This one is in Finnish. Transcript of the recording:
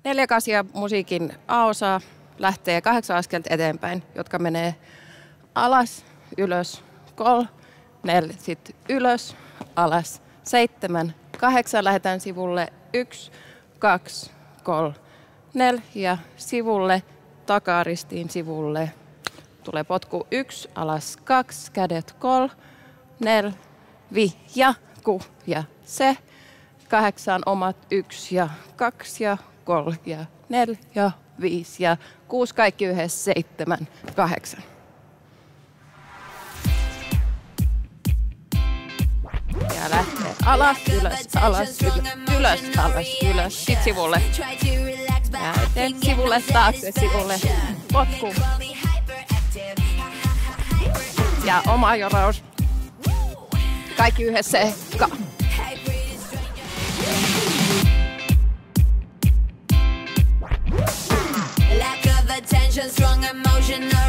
4 kasia musiikin A-osa lähtee 8 askelta eteenpäin, jotka menee alas, ylös, 3, 4, sitten ylös, alas, 7, 8, lähdetään sivulle 1, 2, 3, 4 ja sivulle, takaristiin sivulle. Tulee potku 1, alas 2, kädet 3, 4, 5 ja ku ja se. 8 omat 1 ja 2 ja 3 ja 4 ja 5 ja 6 kaikki yhdessä 7, 8. Ja lähtee alas, ylös, alas, ylös, alas, ylös. Sitten sivulle. Ja eteen sivulle, taakse sivulle. Potku. Ja oma joraus. Kaikki yhdessä. Lack of attention, strong emotion.